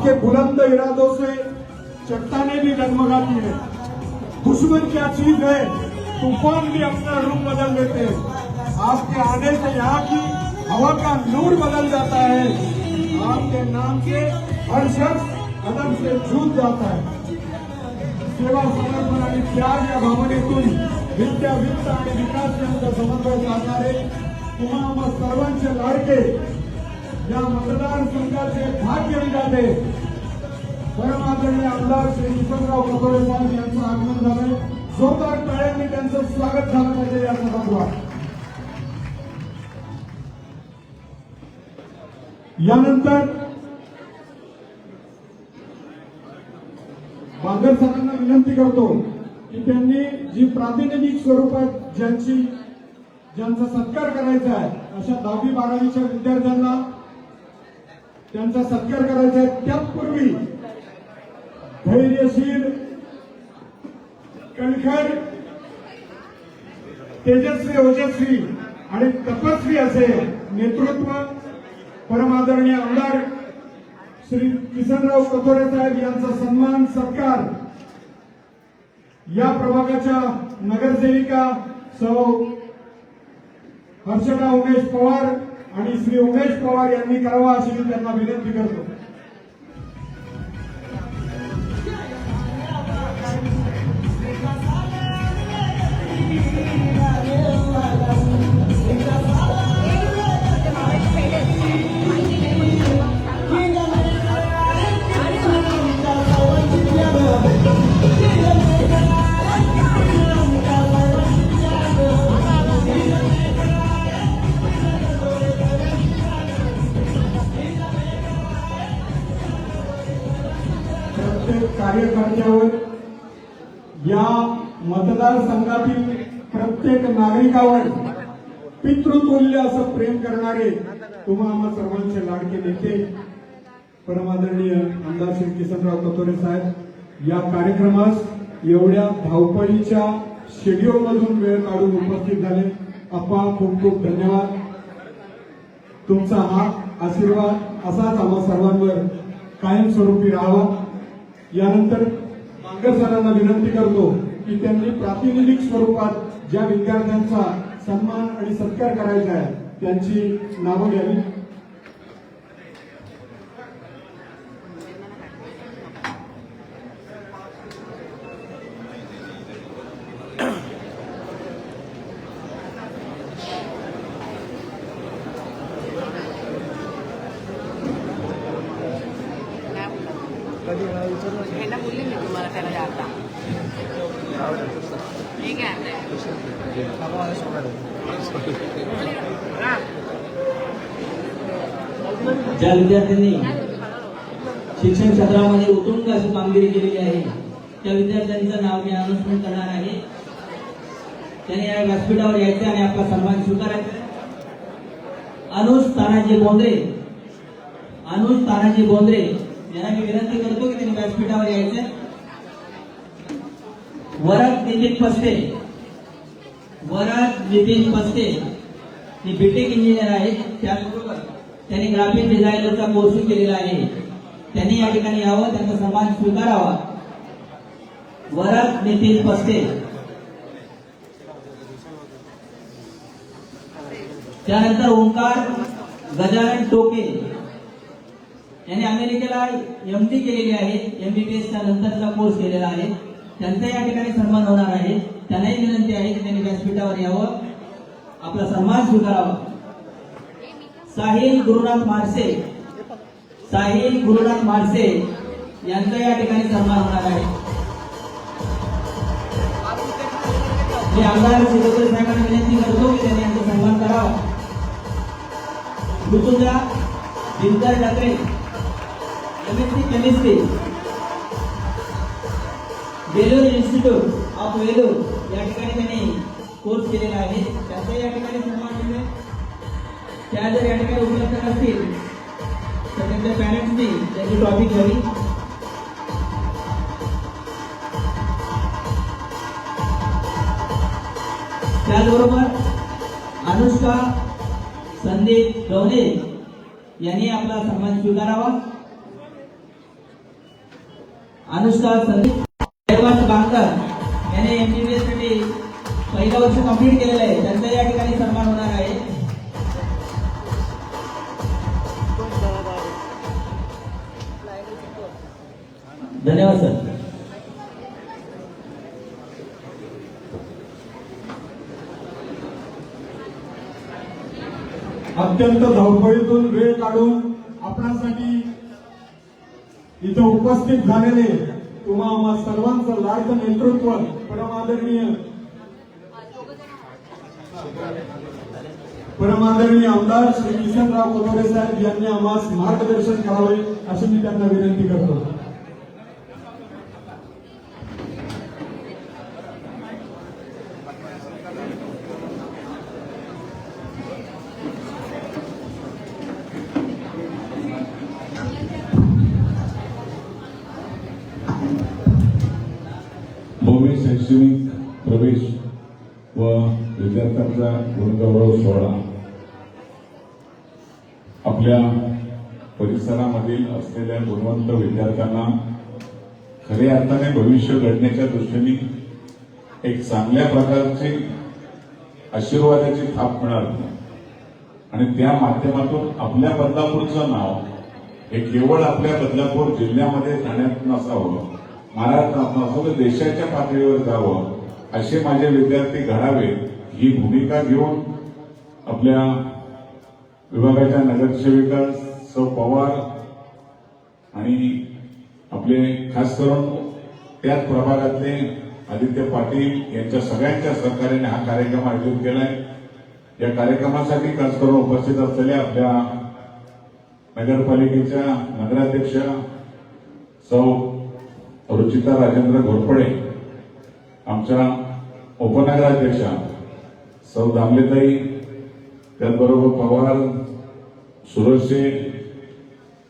आपके बुलंद इरादों से चट्टानें भी डगमगाती है। दुश्मन क्या चीज है, तूफान भी अपना रूप बदल देते हैं। आपके आने से यहाँ की हवा का नूर बदल जाता है। आपके नाम से हर शख्स कदम से झूठ जाता है। सेवा, समर्पण आणि त्याग या भावनेतून विद्या, वित्त आणि विकास यांचा समन्वय साधणारे तुम्हा आम्हा सर्वांचे लाडके या मतदारसंघाचे भाग्य विधाते परमादरणीय आमदार श्री किसनराव कथोरे साहेब यांचं आगमन झालंय। जोरदार टाळ्यांनी त्यांचं स्वागत झालं पाहिजे या सभागृहात। यानंतर बांगर सरांना विनंती करतो की त्यांनी जी प्रातिनिधिक स्वरूपात ज्यांचा सत्कार करायचा आहे अशा 10वी-12वीच्या विद्यार्थ्यांना त्यांचा सत्कार करायचा आहे, त्यापूर्वी धैर्यशील, कणखर, तेजस्वी, ओजस्वी आणि तपस्वी असे नेतृत्व परमादरणीय आमदार श्री किसनराव कथोरे साहेब यांचा सन्मान सत्कार या प्रभागाच्या नगरसेविका सौ हर्षदा उमेश पवार आणि श्री उमेश पवार यांनी करावा अशी मी त्यांना विनंती करतो। कार्यकर्त्यावर, या मतदारसंघातील प्रत्येक नागरिकावर पितृतुल्य असं प्रेम करणारे तुम्हा आम्हा सर्वांचे लाडके नेते परमादरणीय आमदार श्री किसनराव कथोरे साहेब या कार्यक्रमास एवढ्या धावपळीच्या शेड्यूल मधून वेळ काढून उपस्थित झाले। आपा खूप खूप धन्यवाद। तुमचा हा आशीर्वाद असाच आम्हा सर्वांवर कायमस्वरूपी राहावा। यानंतर बांगर सरांना विनंती करतो की त्यांनी प्रातिनिधिक स्वरूपात ज्या विद्यार्थ्यांचा सन्मान आणि सत्कार करायचा आहे त्यांची नावं घ्यावी। त्यांना बोलले मी तुम्हाला त्याला जाता ठीक आहे। ज्या विद्यार्थ्यांनी शिक्षण क्षेत्रामध्ये उत्तुंग अशी कामगिरी केलेली आहे त्या विद्यार्थ्यांचं नाव मी अनाउन्समेंट करणार आहे। त्यांनी या व्यासपीठावर यायचे आणि आपला सन्मान स्वीकारायचा। अनुज तानाजी बोंद्रे यांना मी विनंती करतो की त्यांनी व्यासपीठावर यायचे। वरद नितीन पस्ते हे बीटेक इंजिनियर आहेत, त्याचबरोबर त्यांनी ग्राफिक डिझायनरचा कोर्स केलेला आहे। त्यांनी या ठिकाणी यावं, त्यांचा सन्मान स्वीकारावा। वरद नितीन पस्ते। त्यानंतर ओंकार गजानन टोके यांनी अमेरिकेला MD केलेली आहे, MBBS च्या नंतरचा कोर्स केलेला आहे। त्यांचा या ठिकाणी सन्मान होणार आहे। त्यांनाही विनंती आहे की त्यांनी व्यासपीठावर यावं, आपला सन्मान स्वीकारावा। साहिल गुरुनाथ मारसे यांचा या ठिकाणी सन्मान होणार आहे। मी आमदार श्री कथोरे साहेबांना विनंती करतो की त्यांनी यांचा सन्मान करावा। Rutuja Dinkar Thackeray MSc chemistry, Vellore institute of Vellore या ठिकाणी त्यांनी कोर्स केलेला आहे। त्यांचा या ठिकाणी सन्मान मिळेल। त्या जर या ठिकाणी उपलब्ध नसतील तर त्यांच्या पॅरेंट्सनी त्याची ट्रॉफी घ्यावी। त्याचबरोबर अनुष्का संदीप गवणे यांनी आपला सन्मान स्वीकारावा। अनुष्का संदीप बांकर याने MBBS साठी पहिलं वर्ष कंप्लीट केलेलं आहे, त्यांचा या ठिकाणी सन्मान होणार आहे. धन्यवाद सर. अत्यंत धावपळीतून वेळ काढून आपणासाठी इथं उपस्थित झालेले तुम्हा आम्हा सर्वांचं लाडकं नेतृत्व परमादरणीय आमदार श्री किशनराव कोथोरे साहेब यांनी आम्हास मार्गदर्शन करावे अशी मी त्यांना विनंती करतो. भव्य शैक्षणिक प्रवेश व विद्यार्थ्यांचा गुणगौरव सोहळा आपल्या परिसरामधील असलेल्या गुणवंत विद्यार्थ्यांना खऱ्या अर्थाने भविष्य घडण्याच्या दृष्टीने एक चांगल्या प्रकारची आशीर्वादाची थाप मिळाली आणि त्या माध्यमातून आपल्या बदलापूरचं नाव हे केवळ आपल्या बदलापूर जिल्ह्यामध्ये ठाण्यात नसावं, महाराष्ट्रात नसावं, देशाच्या पातळीवर जावं असे माझे विद्यार्थी घडावेत ही भूमिका घेऊन आपल्या विभागाच्या नगरसेविका सौ पवार आणि आपले खास करून त्याच प्रभागातले आदित्य पाटील यांच्या सगळ्यांच्या सहकार्याने हा कार्यक्रम आयोजित केलाय. या कार्यक्रमासाठी खास करून उपस्थित असलेल्या आपल्या नगरपालिकेच्या नगराध्यक्ष सौ रुचिता राजेंद्र घोरपडे, आमच्या उपनगराध्यक्षा सौ दामलेताई, त्याचबरोबर पवार, सुरजशे,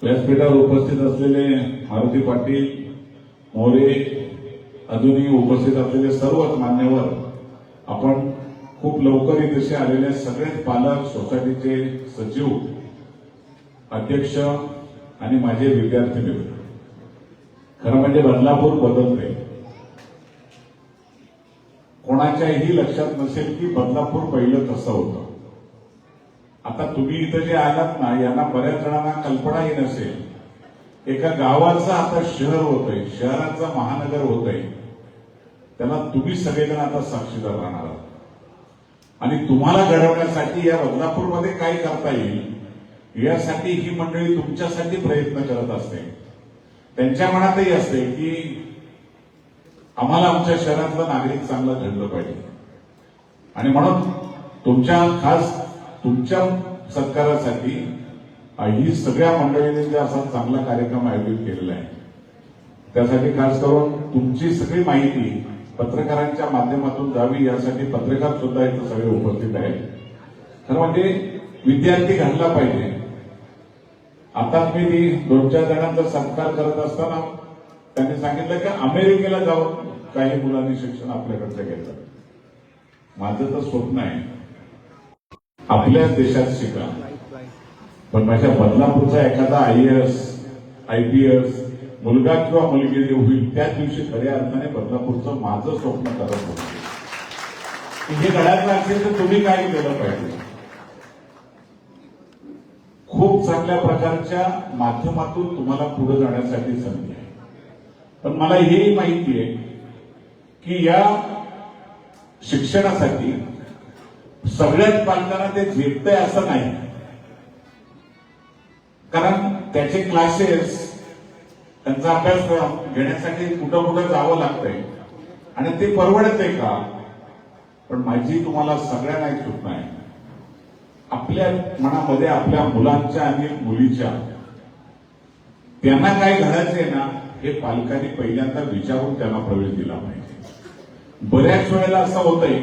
व्यासपीठावर उपस्थित असलेले मारुती पाटील, मोरे, अजूनही उपस्थित असलेले सर्वच मान्यवर, आपण खूप लवकर इथे आलेले सगळेच पालक, सोसायटीचे सचिव, अध्यक्ष आणि माझे विद्यार्थी मित्र. खरं म्हणजे बदलापूर बदलते. कोणाच्याही लक्षात नसेल की बदलापूर पहिलं कसं होतं. आता तुम्ही इथं जे आलात ना, यांना बऱ्याच जणांना कल्पनाही नसेल. एका गावाचं आता शहर होतंय, शहराचं महानगर होतंय. त्याला तुम्ही सगळेजण आता साक्षीदार राहणार आहात आणि तुम्हाला घडवण्यासाठी या बदलापूरमध्ये काय करता येईल यासाठी ही मंडळी तुमच्यासाठी प्रयत्न करत असते. त्यांच्या मनातही असते की आम्हाला आमच्या शहरातलं नागरिक चांगलं घडलं पाहिजे आणि म्हणून तुमच्या सत्कारासाठी ही सगळ्या मंडळींनी जे असा चांगला कार्यक्रम आयोजित केलेला आहे त्यासाठी खास करून तुमची सगळी माहिती पत्रकारांच्या माध्यमातून जावी यासाठी पत्रकार सुद्धा इथं सगळे उपस्थित आहेत. खरं म्हणजे विद्यार्थी घडला पाहिजे. आता मी 2-4 जणांचा सत्कार करत असताना त्यांनी सांगितलं की अमेरिकेला जाऊन काही मुलांनी शिक्षण आपल्याकडचं घेतलं. माझं तर स्वप्न आहे आपल्याच देशात शिका, पण माझ्या बदलापूरचा एखादा IAS, IPS मुलगा किंवा मुलगी जे होईल त्याच दिवशी खऱ्या अर्थाने बदलापूरचं माझं स्वप्न करत होतं. हे घडायचं असेल तर तुम्ही काय केलं पाहिजे. खूप चांगल्या प्रकारच्या माध्यमातून तुम्हाला पुढे जाण्यासाठी संधी आहे. पण मला हेही माहिती आहे की या शिक्षणासाठी सगळ्याच पालकांना ते झेपतंय असं नाही. कारण त्याचे क्लासेस, त्यांचा अभ्यासक्रम घेण्यासाठी कुठं कुठं जावं लागतंय आणि ते परवडत आहे का. पण माझी तुम्हाला सगळ्यांना एक सूचना आहे, आपल्या मनामध्ये आपल्या मुलांच्या आणि मुलीच्या त्यांना काय घडायचंय ना हे पालकांनी पहिल्यांदा विचारून त्यांना प्रवेश दिला पाहिजे. बऱ्याच वेळेला असं होतंय,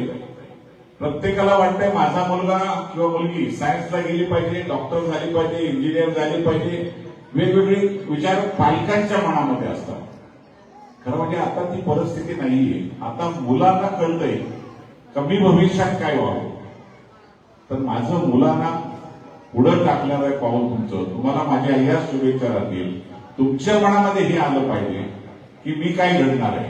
प्रत्येकाला वाटतंय माझा मुलगा किंवा मुलगी सायन्सला गेली पाहिजे, डॉक्टर झाली पाहिजे, इंजिनियर झाली पाहिजे. वेगवेगळे विचार पालकांच्या मनामध्ये असतात. खरं म्हणजे आता ती परिस्थिती नाहीये. आता मुलांना कळतंय कमी भविष्यात काय व्हावं. तर माझं मुलांना पुढं टाकणारं पाऊल तुमचं, तुम्हाला माझ्या या शुभेच्छा राहतील. तुमच्या मनामध्ये हे आलं पाहिजे की मी काय घडणार आहे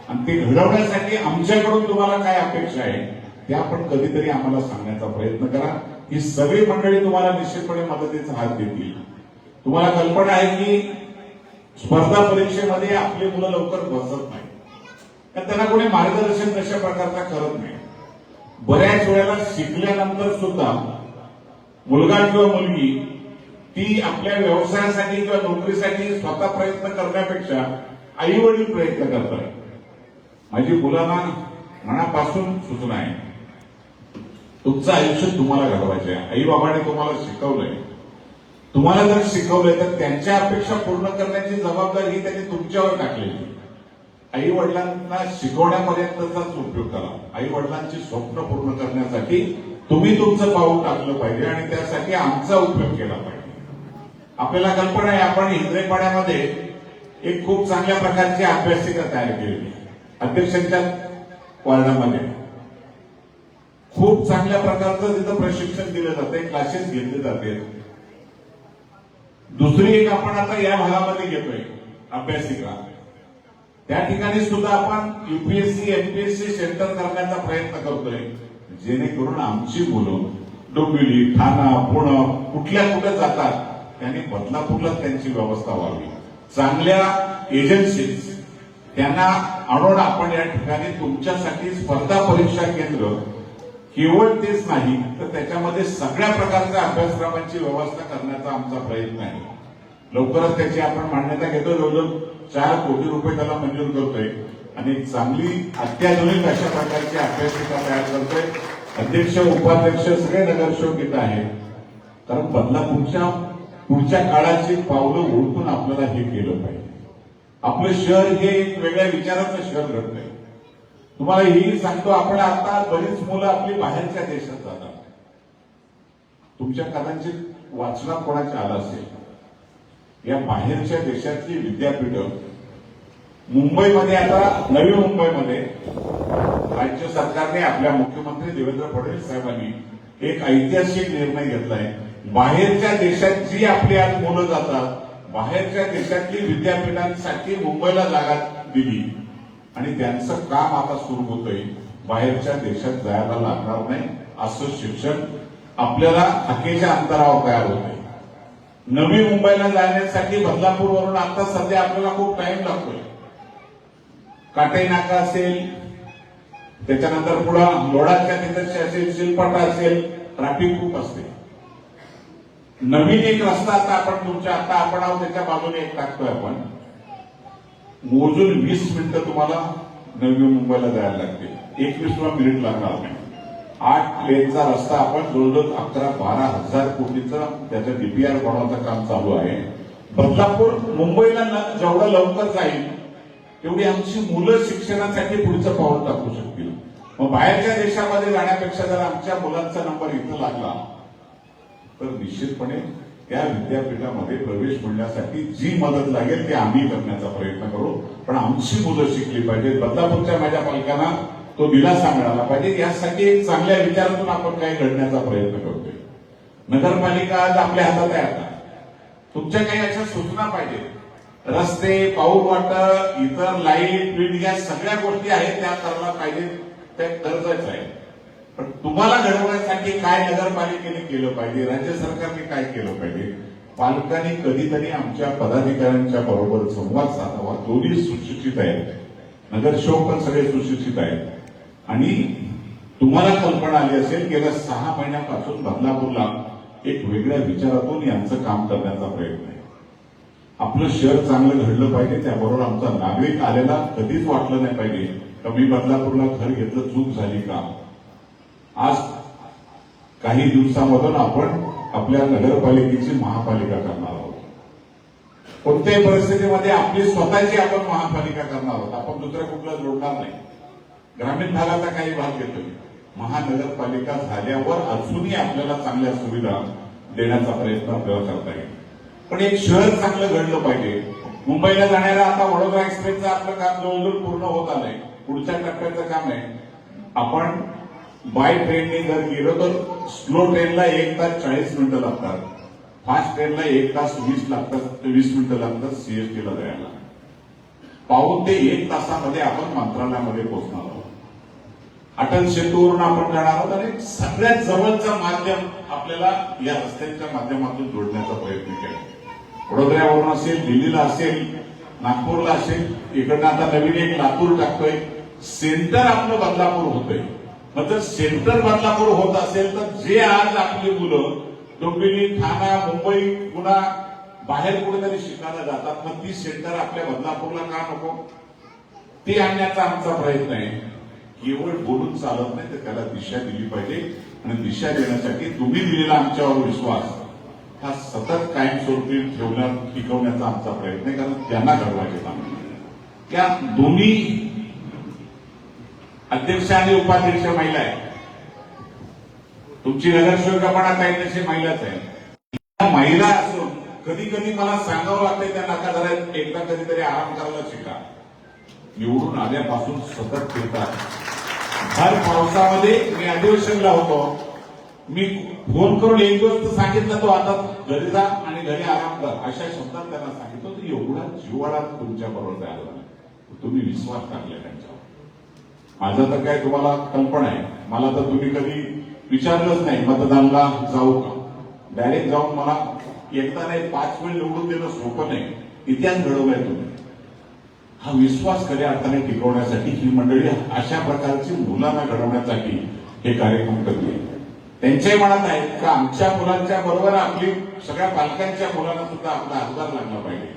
आणि ते घडवण्यासाठी आमच्याकडून तुम्हाला काय अपेक्षा आहे ते आपण कधीतरी आम्हाला सांगण्याचा प्रयत्न करा. ही सगळी मंडळी तुम्हाला निश्चितपणे मदतीचा हात देतील. तुम्हाला कल्पना आहे की स्पर्धा परीक्षेमध्ये आपली मुलं लवकर बसत नाही, कारण त्यांना कोणी मार्गदर्शन तशा प्रकारचा करत नाही. बऱ्याच वेळेला शिकल्यानंतर सुद्धा मुलगा किंवा मुलगी ती आपल्या व्यवसायासाठी किंवा नोकरीसाठी स्वतः प्रयत्न करण्यापेक्षा आई वडील प्रयत्न करतात. माझी मुलांना मनापासून सूचना आहे, तुमचं आयुष्य तुम्हाला घडवायचं आहे. आई बाबाने तुम्हाला शिकवलंय, तुम्हाला जर शिकवलंय तर त्यांच्या अपेक्षा पूर्ण करण्याची जबाबदारी ही त्यांनी तुमच्यावर टाकलेली. आई वडिलांना शिकवण्यापर्यंतचाच उपयोग करा. आई वडिलांची स्वप्न पूर्ण करण्यासाठी तुम्ही तुमचं पाऊल टाकलं पाहिजे आणि त्यासाठी आमचा उपयोग केला पाहिजे. आपल्याला कल्पना आहे, आपण हिंद्रेपाड्यामध्ये एक खूप चांगल्या प्रकारची अभ्यासिका तयार केलेली अध्यक्षांच्या वार्डामध्ये. खूप चांगल्या प्रकारचं तिथं प्रशिक्षण दिलं जाते, क्लासेस घेतले जाते. दुसरी एक आपण आता या भागामध्ये घेतोय अभ्यासिका. त्या ठिकाणी सुद्धा आपण युपीएससी एमपीएससी सेंटर करण्याचा प्रयत्न करतोय, जेणेकरून आमची मुलं डोंबिवली, ठाणा, पुणे कुठे जातात त्यांनी बदलापूरला त्यांची व्यवस्था व्हावी. चांगल्या एजन्सीज त्यांना आणून आपण या ठिकाणी तुमच्यासाठी स्पर्धा परीक्षा केंद्र केवळ तेच नाही तर त्याच्यामध्ये सगळ्या प्रकारच्या अभ्यासक्रमांची व्यवस्था करण्याचा आमचा प्रयत्न आहे. लवकरच त्याची आपण मान्यता घेतोय. जवळजवळ 4 कोटी रुपये त्याला मंजूर करतोय आणि एक चांगली अत्याधुनिक अशा प्रकारची अभ्यासिका तयार करतोय. अध्यक्ष उपाध्यक्ष सगळे नगरसेवक इथं आहेत, कारण बदलापूरच्या पुढच्या काळाची पावलं ओळखून आपल्याला हे केलं पाहिजे. आपलं शहर हे एक वेगळ्या विचाराचं शहर घडतंय. तुम्हाला हेही सांगतो, आपण आता बरीच मुलं आपली बाहेरच्या देशात जातात. तुमच्या कदाचित वाचनात कोणाच्या आलं असेल, या बाहेरच्या देशातली विद्यापीठं मुंबईमध्ये, आता नवी मुंबईमध्ये राज्य सरकारने आपल्या मुख्यमंत्री देवेंद्र फडणवीस साहेबांनी एक ऐतिहासिक निर्णय घेतलाय. बाहेरच्या देशात जी आपली आज मुलं जातात, बाहेरच्या देशातली विद्यापीठांसाठी मुंबईला जागा दिली आणि त्यांचं काम आता सुरू होतंय. बाहेरच्या देशात जायला लागणार नाही असं शिक्षण आपल्याला हाकेच्या अंतरावर तयार होतंय. नवी मुंबईला जाण्यासाठी बदलापूरवरून आता सध्या आपल्याला खूप टाइम लागतोय. काटे नाका असेल, त्याच्यानंतर पुढे लोणारच्या तिथे असेल, शिलपाटा असेल, ट्रॅफिक खूप असते. नवीन एक रस्ता आता आपण आहोत त्याच्या बाजूने एक टाकतोय आपण. मोजून 20 मिनिटं तुम्हाला नवी मुंबईला जायला लागते, 21 मिनिट लागणार नाही. 8 लेनचा रस्ता आपण जवळजवळ 11-12 हजार कोटीचं त्याचं डीपीआर बनवण्याचं काम चालू आहे. बदलापूर मुंबईला जेवढं लवकर जाईल तेवढी आमची मुलं शिक्षणासाठी पुढचं पाऊल टाकू शकतील. मग बाहेरच्या देशामध्ये जाण्यापेक्षा जर आमच्या मुलांचा नंबर इथं लागला तर निश्चितपणे त्या विद्यापीठामध्ये प्रवेश मिळण्यासाठी जी मदत लागेल ती आम्ही करण्याचा प्रयत्न करू. पण आमची मुलं शिकली पाहिजे. बदलापूरच्या माझ्या पालकांना तो दिलासा मिळाला पाहिजे. यासाठी एक चांगल्या विचारातून आपण काही घडण्याचा प्रयत्न करतोय. नगरपालिका आज आपल्या हातात आहे. आता तुमच्या काही अशा सूचना पाहिजे. रस्ते, पाऊल वाटप, इतर लाईट बिल या सगळ्या गोष्टी आहेत त्या करायला पाहिजे, त्या गरजेचं आहे. पण तुम्हाला घडवण्यासाठी काय नगरपालिकेने केलं पाहिजे, राज्य सरकारने काय केलं पाहिजे, पालकांनी कधीतरी आमच्या पदाधिकाऱ्यांच्या बरोबर संवाद साधावा. दोन्ही सुशिक्षित आहेत, नगरसेवक पण सगळे सुशिक्षित आहेत. आणि तुम्हाला कल्पना आली असेल, गेल्या 6 महिन्यापासून बदलापूरला एक वेगळ्या विचारातून यांचं काम करण्याचा प्रयत्न आहे. आपलं शहर चांगलं घडलं पाहिजे, त्याबरोबर आमचा नागरिक आलेला कधीच वाटलं नाही पाहिजे का मी बदलापूरला घर घेतलं, चूक झाली का. आज काही दिवसामधून आपण आपल्या नगरपालिकेची महापालिका करणार आहोत. कोणत्याही परिस्थितीमध्ये आपली स्वतःची आपण महापालिका करणार आहोत. आपण दुसऱ्या कुठला जोडणार नाही. ग्रामीण भागाचा काही भाग घेतोय. महानगरपालिका झाल्यावर अजूनही आपल्याला चांगल्या सुविधा देण्याचा प्रयत्न आपल्याला करता येईल. पण एक शहर चांगलं घडलं पाहिजे. मुंबईला जाणाऱ्या आता वडोदरा एक्सप्रेसचं आपलं काम जवळजवळ पूर्ण होत आलंय. पुढच्या टप्प्याचं काम आहे. आपण बाय ट्रेनने जर गेलो तर स्लो ट्रेनला 1 तास 40 मिनिटं लागतात, फास्ट ट्रेनला 1 तास 20 मिनिटं लागतात सीएसटीला जायला. पाऊण ते 1 तासामध्ये आपण मंत्रालयामध्ये पोहोचणार आहोत. अटल सेतूवरून आपण जाणार आहोत आणि सगळ्यात जवळचं माध्यम आपल्याला या रस्त्यांच्या माध्यमातून जोडण्याचा प्रयत्न केला. वडोदऱ्यावरून असेल, दिल्लीला असेल, नागपूरला असेल, इकडनं आता नवीन एक लातूर टाकतोय. सेंटर आपलं बदलापूर होतंय. मग जर सेंटर बदलापूर होत असेल तर जे आज आपली मुलं डोंबिवली, ठाणा, मुंबई, पुन्हा बाहेर कुठेतरी शिकायला जातात, मग ती सेंटर आपल्या बदलापूरला का नको? ती आणण्याचा आमचा प्रयत्न आहे. केवळ बोलून चालत नाही, तर त्याला दिशा दिली पाहिजे आणि दिशा देण्यासाठी तुम्ही दिलेला आमच्यावर विश्वास हा सतत कायमस्वरूपी टिकवण्याचा आमचा प्रयत्न आहे. कारण त्यांना घडवायचे काम त्या दोन्ही अध्यक्ष आणि उपाध्यक्ष महिला आहे. तुमची नगरसेवकपणा काही तशी महिलाच आहे. त्या महिला असून कधी कधी मला सांगावं लागतंय त्या नका जरा एकदा कधीतरी आराम करायला शिका. निवडून आल्यापासून सतत फिरतात. भर पावसामध्ये मी अधिवेशनला होतो. मी फोन करून एक दिवस सांगितलं तो आता घरी जा आणि घरी आराम कर अशा शब्दात त्यांना सांगितलं. तर एवढा जिव्हाळा तुमच्या बरोबर आला नाही. तुम्ही विश्वास टाकला त्यांच्यावर. माझं तर काय तुम्हाला कल्पना आहे. मला तर तुम्ही कधी विचारलंच नाही मतदानाला जाऊ का. डायरेक्ट जाऊन मला एकदा नाही 5 वेळ निवडून देणं सोपं नाही. इतिहास घडवलाय तुम्ही. हा विश्वास खऱ्या अर्थाने टिकवण्यासाठी ही मंडळी अशा प्रकारची मुलांना घडवण्यासाठी हे कार्यक्रम करते. त्यांच्याही मनात आहे का आमच्या मुलांच्या बरोबर आपली सगळ्या पालकांच्या मुलांना सुद्धा आपला हातभार लागला पाहिजे.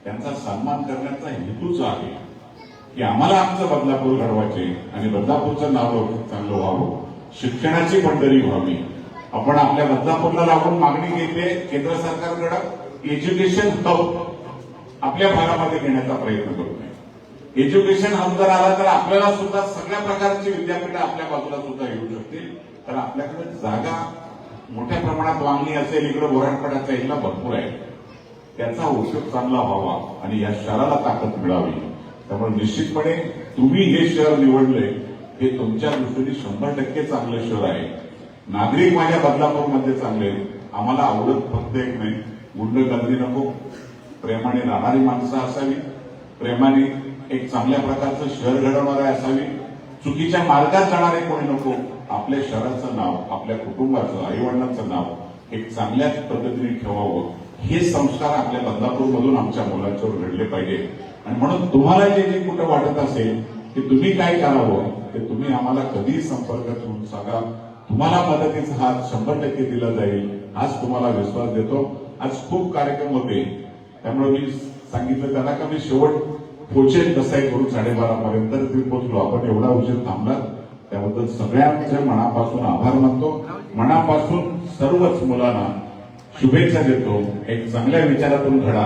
त्यांचा सन्मान करण्याचा हेतूच आहे की आम्हाला आमचं बदलापूर घडवायचे आणि बदलापूरचं नाव चांगलं व्हावं. शिक्षणाची पंढरी व्हावी. आपण आपल्या बदलापूरला लागून मागणी घेतली केंद्र सरकारकडे एज्युकेशन हब आपल्या भागामध्ये घेण्याचा प्रयत्न करतोय. एज्युकेशन हब जर आला तर आपल्याला सुद्धा सगळ्या प्रकारची विद्यापीठं आपल्या बाजूला सुद्धा येऊ शकतील. तर आपल्याकडे जागा मोठ्या प्रमाणात मागणी असेल. इकडे बोराडपाड्याचा एरिया भरपूर आहे. त्याचा उपयोग चांगला व्हावा आणि या शहराला ताकद मिळावी. त्यामुळे निश्चितपणे तुम्ही हे शहर निवडले हे तुमच्या दृष्टीने 100% चांगलं शहर आहे. नागरिक माझ्या बदलापूरमध्ये चांगले. आम्हाला आवडत फक्त एक नाही, गुंडगर्दी नको, प्रेमाने राहणारी माणसं असावी, प्रेमाने एक चांगल्या प्रकारचं शहर घडवणारे असावी, चुकीच्या मार्गात जाणारे कोणी नको. आपल्या शहराचं नाव, आपल्या कुटुंबाचं, आईवडिलांचं नाव एक चांगल्या पद्धतीने ठेवावं. हे संस्कार आपल्या बदलापूरमधून आमच्या मुलांच्यावर घडले पाहिजे. आणि म्हणून तुम्हाला जे जे कुठं वाटत असेल की तुम्ही काय करावं ते तुम्ही आम्हाला कधीही संपर्क करून सांगा. तुम्हाला मदतीचा हात 100% दिला जाईल. आज तुम्हाला विश्वास देतो. आज खूप कार्यक्रम होते. त्यामुळे मी सांगितलं त्यांना का मी शेवट पोहोचेल कसंही करून 12:30 पर्यंत ते पोहोचलो. आपण एवढा उशीर थांबला त्याबद्दल सगळ्यांचे मनापासून आभार मानतो. मनापासून सर्वच मुलांना शुभेच्छा देतो. एक चांगल्या विचारातून घडा.